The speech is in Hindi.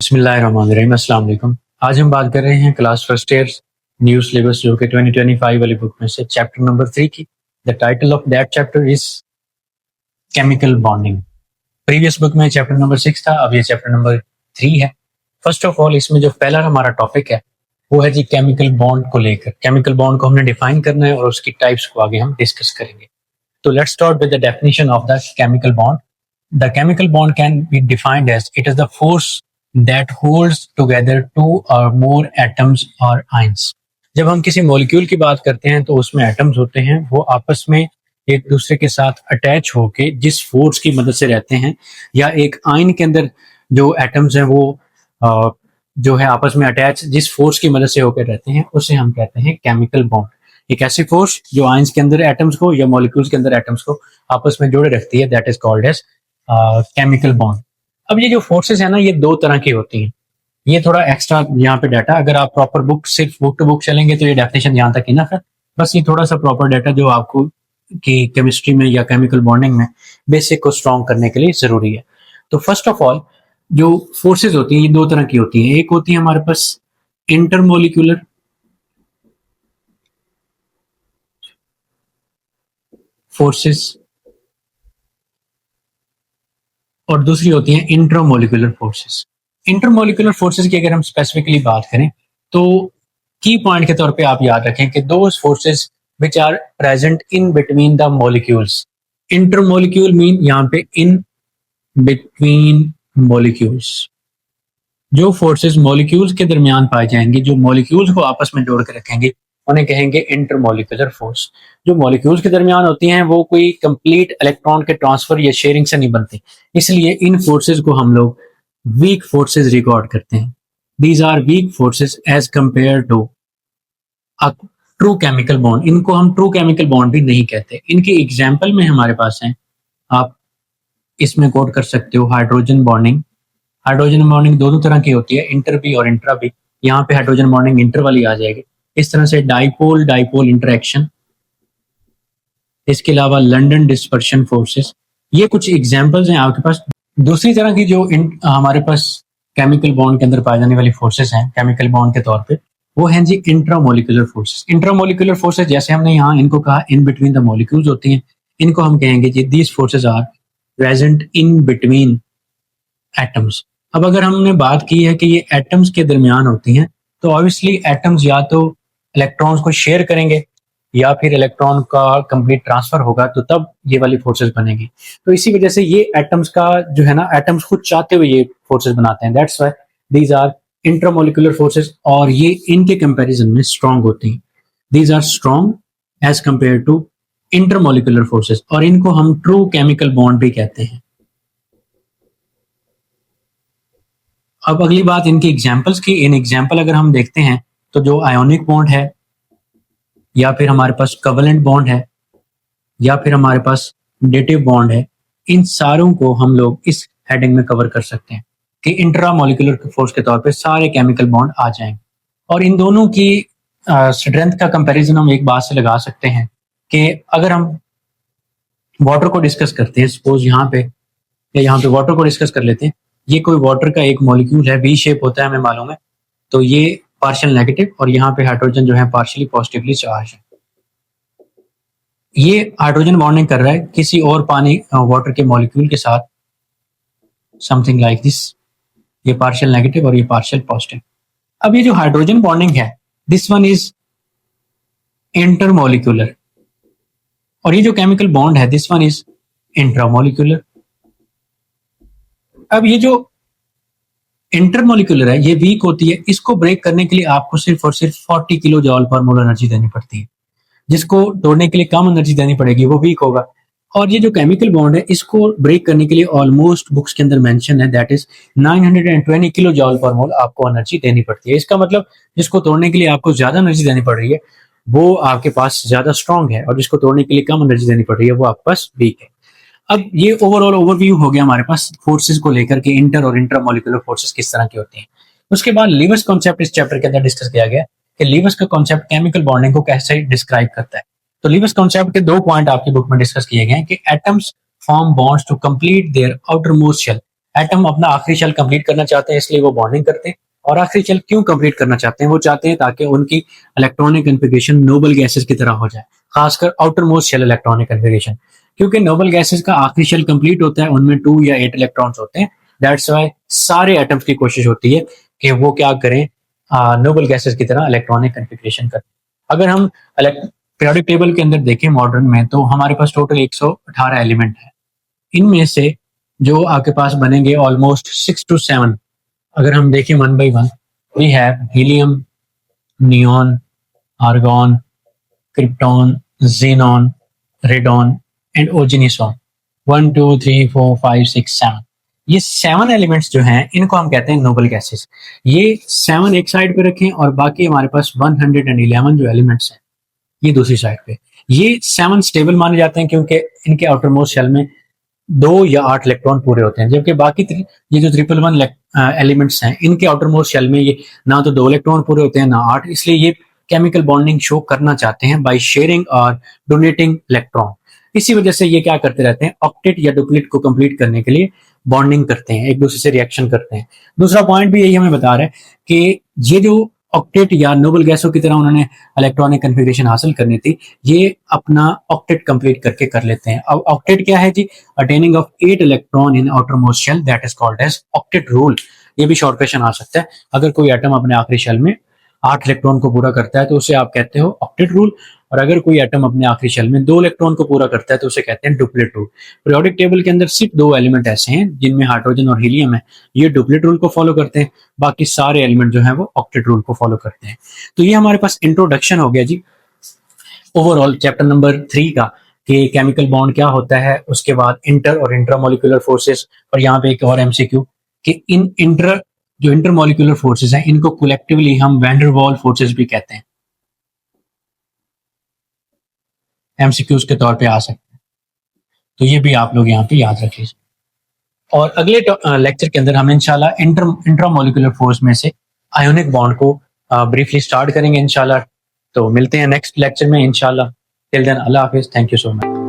बिस्मिल्लाहिर्रहमानिर्रहीम, अस्सलाम वालेकुम। आज हम बात कर रहे हैं class first year new syllabus जो कि 2025 वाली बुक में से चैप्टर नंबर 3 की। The title of that chapter is chemical bonding. Previous book में चैप्टर नंबर 6 था, अब ये चैप्टर नंबर 3 है। फर्स्ट ऑफ ऑल इसमें जो पहला हमारा टॉपिक है वो है जी केमिकल बॉन्ड को लेकर। केमिकल बॉन्ड को हमने डिफाइन करना है और उसकी टाइप्स को आगे हम डिस्कस करेंगे। तो let's start with the definition of the chemical bond. The chemical bond can be defined as it is the force that holds together two or more atoms or ions. जब हम किसी मॉलिक्यूल की बात करते हैं तो उसमें एटम्स होते हैं, वो आपस में एक दूसरे के साथ अटैच होके जिस फोर्स की मदद से रहते हैं, या एक आयन के अंदर जो एटम्स हैं वो जो है आपस में अटैच जिस फोर्स की मदद से होकर रहते हैं उसे हम कहते हैं केमिकल बॉन्ड। एक ऐसी फोर्स जो आयंस के अंदर एटम्स को या मॉलिक्यूल्स के अंदर एटम्स को आपस में जोड़े रखती है, that is called as chemical bond. अब ये जो फोर्सेस है ना, ये दो तरह की होती हैं। ये थोड़ा एक्स्ट्रा यहाँ पे डाटा, अगर आप प्रॉपर बुक सिर्फ बुक टू बुक चलेंगे तो ये डेफिनेशन यहाँ तक इनफ है। बस ये थोड़ा सा प्रॉपर डाटा जो आपको की केमिस्ट्री में या केमिकल बॉन्डिंग में बेसिक को स्ट्रॉन्ग करने के लिए जरूरी है। तो फर्स्ट ऑफ ऑल जो फोर्सेज होती हैं ये दो तरह की होती हैं। एक होती है हमारे पास इंटरमोलिक्यूलर फोर्सेस और दूसरी होती है इंट्रामोलिकुलर फोर्सेस। इंटरमोलिकुलर फोर्सेस की अगर हम स्पेसिफिकली बात करें तो की पॉइंट के तौर पे आप याद रखें कि those forces which are present in between the molecules. Intermolecular mean यहाँ पे इन बिटवीन मॉलिक्यूल्स। जो फोर्सेस मॉलिक्यूल्स के दरमियान पाए जाएंगे, जो मॉलिक्यूल्स को आपस में जोड़ के रखेंगे, उन्हें कहेंगे इंटरमोलिकुलर फोर्स। जो मॉलिक्यूल्स के दरमियान होती हैं वो कोई कंप्लीट इलेक्ट्रॉन के ट्रांसफर या शेयरिंग से नहीं बनती, इसलिए इन फोर्सेस को हम लोग वीक फोर्सेस रिकॉर्ड करते हैं। These are weak forces as compared to a true chemical bond. इनको हम ट्रू केमिकल बॉन्ड भी नहीं कहते। इनकी एग्जाम्पल में हमारे पास हैं, आप इसमें कोट कर सकते हो हाइड्रोजन बॉन्डिंग। हाइड्रोजन बॉन्डिंग दोनों तरह की होती है, इंटर भी और इंट्रा भी। यहाँ पे हाइड्रोजन बॉन्डिंग इंटर वाली आ जाएगी। इस तरह से डाइपोल डाइपोल इंटरेक्शन, इसके अलावा लंदन डिस्पर्शन फोर्सेस, ये कुछ एग्जांपल्स हैं आपके पास। दूसरी तरह की जो हमारे पास केमिकल बॉन्ड के अंदर पाए जाने वाली फोर्सेस हैं केमिकल बॉन्ड के तौर पे, वो हैं जी इंट्रामोलिकुलर फोर्सेस। इंट्रामोलिकुलर फोर्सेस जैसे हमने यहाँ इनको कहा इन बिटवीन द मॉलिक्यूल्स होती हैं, इनको हम कहेंगे जी these forces are present in between atoms. अब अगर हमने बात की है कि ये एटम्स के दरमियान होती हैं, तो ऑब्वियसली एटम्स या तो इलेक्ट्रॉन्स को शेयर करेंगे या फिर इलेक्ट्रॉन का कंप्लीट ट्रांसफर होगा, तो तब ये वाली फोर्सेस बनेगी। तो इसी वजह से ये एटम्स का जो है ना, एटम्स खुद चाहते हुए ये फोर्सेस बनाते हैं। That's why these are intramolecular forces, और ये इनके कंपैरिजन में स्ट्रांग होती हैं। These are strong as compared to intermolecular forces, और इनको हम ट्रू केमिकल बॉन्ड भी कहते हैं। अब अगली बात इनकी एग्जाम्पल्स की। इन एग्जाम्पल अगर हम देखते हैं तो जो आयोनिक बॉन्ड है, या फिर हमारे पास कवलेंट बॉन्ड है, या फिर हमारे पास डेटिव बॉन्ड है, इन सारों को हम लोग इस हेडिंग में कवर कर सकते हैं कि इंट्रामोलिकुलर फोर्स के तौर पे सारे केमिकल बॉन्ड आ जाएंगे। और इन दोनों की स्ट्रेंथ का कंपैरिजन हम एक बात से लगा सकते हैं कि अगर हम वाटर को डिस्कस करते हैं, सपोज यहाँ पे या यहाँ पे वाटर को डिस्कस कर लेते हैं। ये कोई वाटर का एक मॉलिक्यूल है, वी शेप होता है, हमें मालूम है। तो ये पार्शियल नेगेटिव और यहाँ पे हाइड्रोजन जो है पार्शियली पॉजिटिवली चार्ज है। ये हाइड्रोजन बॉन्डिंग कर रहा है किसी और पानी वाटर के मॉलिक्यूल के साथ, समथिंग लाइक दिस। ये पार्शियल नेगेटिव और ये पार्शियल पॉजिटिव। अब ये जो हाइड्रोजन बॉन्डिंग है, दिस वन इज इंटरमोलिकुलर, और ये जो केमिकल बॉन्ड है दिस वन इज इंट्रामोलिकुलर। अब ये जो इंटरमोलिकुलर है ये वीक होती है। इसको ब्रेक करने के लिए आपको सिर्फ और सिर्फ 40 किलो जॉल पर मोल एनर्जी देनी पड़ती है। जिसको तोड़ने के लिए कम एनर्जी देनी पड़ेगी वो वीक होगा। और ये जो केमिकल बॉन्ड है इसको ब्रेक करने के लिए ऑलमोस्ट बुक्स के अंदर मेंशन है, दैट इज 920 किलो जॉल पर मोल आपको एनर्जी देनी पड़ती है। इसका मतलब जिसको तोड़ने के लिए आपको ज्यादा एनर्जी देनी पड़ रही है वो आपके पास ज्यादा स्ट्रांग है, और जिसको तोड़ने के लिए कम एनर्जी देनी पड़ रही है वो आपके पास वीक है। अब ये ओवरऑल ओवरव्यू हो गया हमारे पास फोर्सेस को लेकर के, इंटर और इंट्रामोलिकुलर फोर्सेस किस तरह की होती हैं। उसके बाद लीवर्स कॉन्सेप्ट इस चैप्टर के अंदर डिस्कस किया गया कि लीवर्स का कॉन्सेप्ट केमिकल बॉन्डिंग को कैसे डिस्क्राइब करता है। तो लीवर्स कॉन्सेप्ट के 2 पॉइंट आपकी बुक में डिस्कस किए गए हैं कि atoms form bonds to complete their outermost shell. Atom अपना आखिरी शेल कंप्लीट करना चाहते हैं, इसलिए वो बॉन्डिंग करते हैं। और आखिरी शेल क्यों कंप्लीट करना चाहते हैं? वो चाहते हैं ताकि उनकी इलेक्ट्रॉनिक कन्फिगरेशन नोबल गैसेस की तरह हो जाए, खासकर outermost shell electronic configuration. क्योंकि नोबल गैसेस का आखिरी शेल कंप्लीट होता है, उनमें 2 या 8 इलेक्ट्रॉन्स होते हैं। दैट्स वाई सारे एटम्स की कोशिश होती है कि वो क्या करें, नोबल गैसेस की तरह इलेक्ट्रॉनिक कन्फिगरेशन करें। अगर हम पीरियोडिक टेबल के अंदर देखें मॉडर्न में, तो हमारे पास टोटल 118 एलिमेंट है। इनमें से जो आपके पास बनेंगे ऑलमोस्ट 6 to 7, अगर हम देखें one by one, we have helium, neon, argon, krypton, xenon, radon and oganesson. 1 2 3 4 5 6 7, ये 7 एलिमेंट्स जो हैं इनको हम कहते हैं नोबल गैसेस। ये 7 एक साइड पे रखें और बाकी हमारे पास 111 जो एलिमेंट्स हैं ये दूसरी साइड पे। ये 7 स्टेबल माने जाते हैं क्योंकि इनके आउटर मोस्ट शेल में 2 या 8 इलेक्ट्रॉन पूरे होते हैं, जबकि बाकी ये जो 111 एलिमेंट्स हैं इनके आउटर मोस्ट शेल में ये ना तो 2 इलेक्ट्रॉन पूरे होते हैं ना 8, इसलिए ये केमिकल बॉन्डिंग शो करना चाहते हैं बाय शेयरिंग और डोनेटिंग इलेक्ट्रॉन। इसी वजह से ये क्या करते रहते हैं, ऑक्टेट या डुप्लेट को कंप्लीट करने के लिए बॉन्डिंग करते हैं, एक दूसरे से रिएक्शन करते हैं। दूसरा पॉइंट भी यही हमें बता रहा है कि ये जो ऑक्टेट या नोबल गैसों की तरह उन्होंने इलेक्ट्रॉनिक कन्फिगरेशन हासिल करनी थी, ये अपना ऑक्टेट कंप्लीट करके कर लेते हैं। अब ऑक्टेट क्या है जी? Attaining of 8 electron in outermost shell, that is called as octet rule. ये भी शॉर्ट क्वेश्चन आ सकता है। अगर कोई एटम अपने आखिरी शेल में 8 इलेक्ट्रॉन को पूरा करता है तो उसे आप कहते हो ऑक्टेट रूल, और अगर कोई एटम अपने आखिरी शेल में 2 इलेक्ट्रॉन को पूरा करता है तो उसे कहते हैं डुप्लेट रूल। पीरियोडिक टेबल के अंदर सिर्फ 2 एलिमेंट ऐसे हैं जिनमें हाइड्रोजन और हीलियम है, ये डुप्लेट रूल को फॉलो करते हैं, बाकी सारे एलिमेंट जो है वो ऑक्टेट रूल को फॉलो करते हैं। तो ये हमारे पास इंट्रोडक्शन हो गया जी ओवरऑल चैप्टर नंबर 3 का, कि केमिकल बॉन्ड क्या होता है, उसके बाद इंटर और इंट्रामोलिकुलर फोर्सेस, और यहाँ पे एक और एमसीक्यू कि इन जो इंटरमोलिकुलर फोर्सेस हैं इनको कलेक्टिवली हम वैन डर वाल फोर्सेस भी कहते हैं। एमसीक्यूज के तौर पे आ सकते हैं, तो ये भी आप लोग यहाँ पे याद रख लीजिए। और अगले लेक्चर के अंदर हम इंशाल्लाह इंट्रामोलिकुलर फोर्स में से आयोनिक बॉन्ड को ब्रीफली स्टार्ट करेंगे इंशाल्लाह। तो मिलते हैं नेक्स्ट लेक्चर में इंशाल्लाह। टिल देन अल्लाह हाफिज, थैंक यू सो मच।